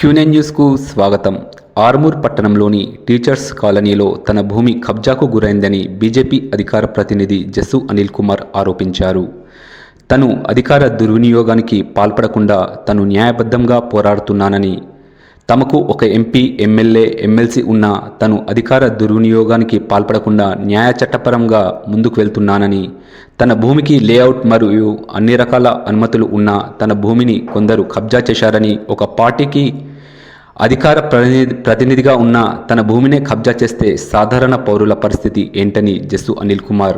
Quinine న్యూస్కు స్వాగతం. ఆర్మూర్ పట్టణంలోని టీచర్స్ కాలనీలో తన భూమి కబ్జాకు గురైందని బీజేపీ అధికార ప్రతినిధి జస్సు అనిల్ కుమార్ ఆరోపించారు. తను అధికార దుర్వినియోగానికి పాల్పడకుండా తను న్యాయబద్ధంగా పోరాడుతున్నానని, తమకు ఒక ఎంపీ, ఎమ్మెల్యే, ఎమ్మెల్సీ ఉన్నా తను అధికార దుర్వినియోగానికి పాల్పడకుండా న్యాయ చట్టపరంగా ముందుకు వెళ్తున్నానని, తన భూమికి లేఅవుట్ మరియు అన్ని రకాల అనుమతులు ఉన్నా తన భూమిని కొందరు కబ్జా చేశారని, ఒక పార్టీకి అధికార ప్రతినిధిగా ఉన్న తన భూమినే కబ్జా చేస్తే సాధారణ పౌరుల పరిస్థితి ఏంటని జస్సు అనిల్ కుమార్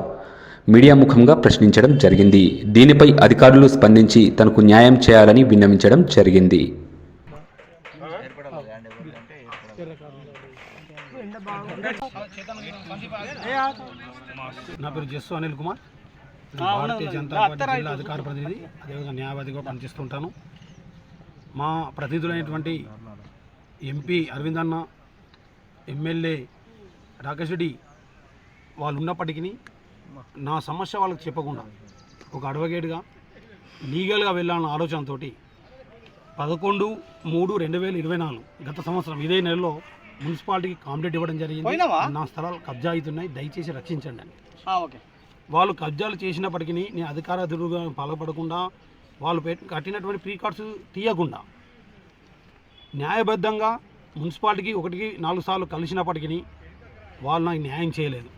మీడియా ముఖంగా ప్రశ్నించడం జరిగింది. దీనిపై అధికారులు స్పందించి తనకు న్యాయం చేయాలని విన్నవించడం జరిగింది. నా పేరు జస్సు అనిల్ కుమార్, భారతీయ జనతా పార్టీ జిల్లా అధికార ప్రతినిధి, అదేవిధంగా న్యాయవాదిగా పనిచేస్తుంటాను. మా ప్రతినిధులైనటువంటి ఎంపీ అరవింద్ అన్న, ఎమ్మెల్యే రాకేష్ రెడ్డి వాళ్ళు ఉన్నప్పటికీ నా సమస్య వాళ్ళకి చెప్పకుండా ఒక అడ్వకేట్గా లీగల్గా వెళ్ళాలన్న ఆలోచనతో 11/3/2024 గత సంవత్సరం ఇదే నెలలో మున్సిపాలిటీకి కాంప్లైంట్ ఇవ్వడం జరిగింది. నా స్థలాలు కబ్జా అవుతున్నాయి, దయచేసి రక్షించండి అని. వాళ్ళు కబ్జాలు చేసినప్పటికీ నేను అధికార దుర్వినియోగానికి పాల్పడకుండా, వాళ్ళు కట్టినటువంటి ప్రీకార్డ్స్ తీయకుండా న్యాయబద్ధంగా మున్సిపాలిటీకి 1-4 సార్లు కలిసినప్పటికీ వాళ్ళు నాకు న్యాయం చేయలేదు.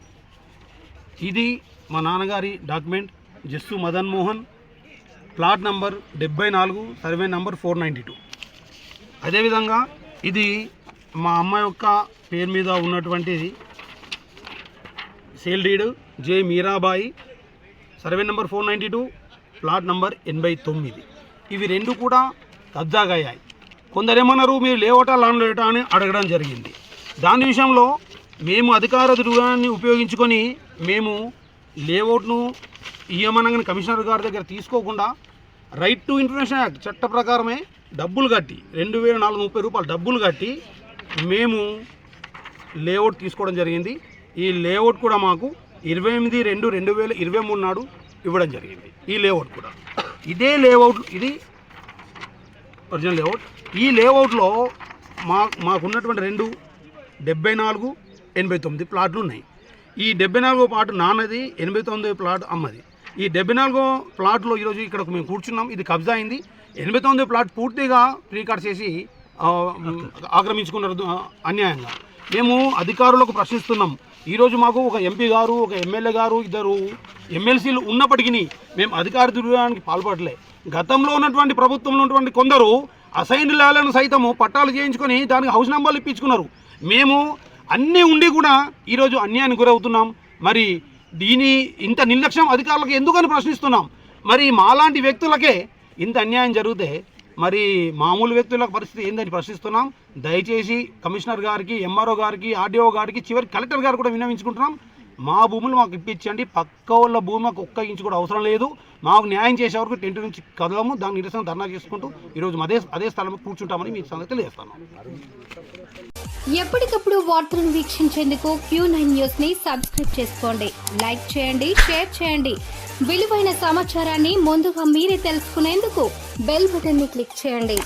ఇది మా నాన్నగారి document, Jassu Madan Mohan, plot number 74, survey number 492. అదేవిధంగా ఇది మా అమ్మ యొక్క పేరు మీద ఉన్నటువంటిది sale deed J Meerabai, survey number 492, plot number 89. ఇవి రెండు కూడా కబ్జాగా అయ్యాయి. కొందరేమన్నారు మీరు లేవటా లాన్ లేటా అని అడగడం జరిగింది. దాని విషయంలో మేము అధికార దుర్వినియోగాన్ని ఉపయోగించుకొని మేము లేఅవుట్ను ఇయ్యమనగానే కమిషనర్ గారి దగ్గర తీసుకోకుండా రైట్ టు ఇన్ఫర్మేషన్ యాక్ట్ చట్ట ప్రకారమే డబ్బులు కట్టి 2430 రూపాయలు డబ్బులు కట్టి మేము లేఅవుట్ తీసుకోవడం జరిగింది. ఈ లేఅవుట్ కూడా మాకు 28/2/2023 నాడు ఇవ్వడం జరిగింది. ఈ లేఅవుట్ కూడా ఇదే లేఅవుట్, ఇది ఒరిజినల్ లేఅవుట్. ఈ లేఅవుట్లో మాకున్నటువంటి 2 74/89 ప్లాట్లు ఉన్నాయి. ఈ 74వ ప్లాట్ నాన్నది, 89వ ప్లాట్ అమ్మది. ఈ 74వ ప్లాట్లో ఈరోజు ఇక్కడ మేము కూర్చున్నాం, ఇది కబ్జా అయింది. 89వ ప్లాట్ పూర్తిగా ప్రీకార్డ్ చేసి ఆక్రమించుకున్నారు అన్యాయంగా. మేము అధికారులకు ప్రశ్నిస్తున్నాం. ఈరోజు మాకు ఒక ఎంపీ గారు, ఒక ఎమ్మెల్యే గారు, 2 ఎమ్మెల్సీలు ఉన్నప్పటికీ మేము అధికార దుర్వినియోగానికి పాల్పడలే. గతంలో ఉన్నటువంటి ప్రభుత్వంలో ఉన్నటువంటి కొందరు అసైన్డ్ ల్యాండ్లను సైతము పట్టాలు చేయించుకొని దానికి హౌస్ నెంబర్లు ఇప్పించుకున్నారు. మేము అన్నీ ఉండి కూడా ఈరోజు అన్యాయానికి గురవుతున్నాం. మరి దీని ఇంత నిర్లక్ష్యం అధికారులకు ఎందుకని ప్రశ్నిస్తున్నాం. మరి మాలాంటి వ్యక్తులకే ఇంత అన్యాయం జరిగితే మరి మామూలు వ్యక్తుల పరిస్థితి ఏందని ప్రశ్నిస్తున్నాం. దయచేసి కమిషనర్ గారికి, ఎంఆర్ఓ గారికి, ఆర్డీఓ గారికి, చివరికి కలెక్టర్ గారు కూడా విన్నవించుకుంటున్నాం. మా భూములు మాకు ఇప్పించండి. పక్క వాళ్ళ భూమి మాకు ఒక్క ఇంచు కూడా అవసరం లేదు. మాకు న్యాయం చేసే వరకు టెంట్ నుంచి కదలము. దాని నిరసన ధర్నా చేసుకుంటూ ఈరోజు అదే స్థలంలో కూర్చుంటామని మీ సంగతి తెలియజేస్తాను. ఎప్పటికప్పుడు వార్తలను వీక్షించేందుకు Q9 న్యూస్ ని సబ్స్క్రైబ్ చేసుకోండి, లైక్ చేయండి, షేర్ చేయండి. విలువైన సమాచారాన్ని ముందుగా మీరే తెలుసుకునేందుకు బెల్ బటన్ ని క్లిక్ చేయండి.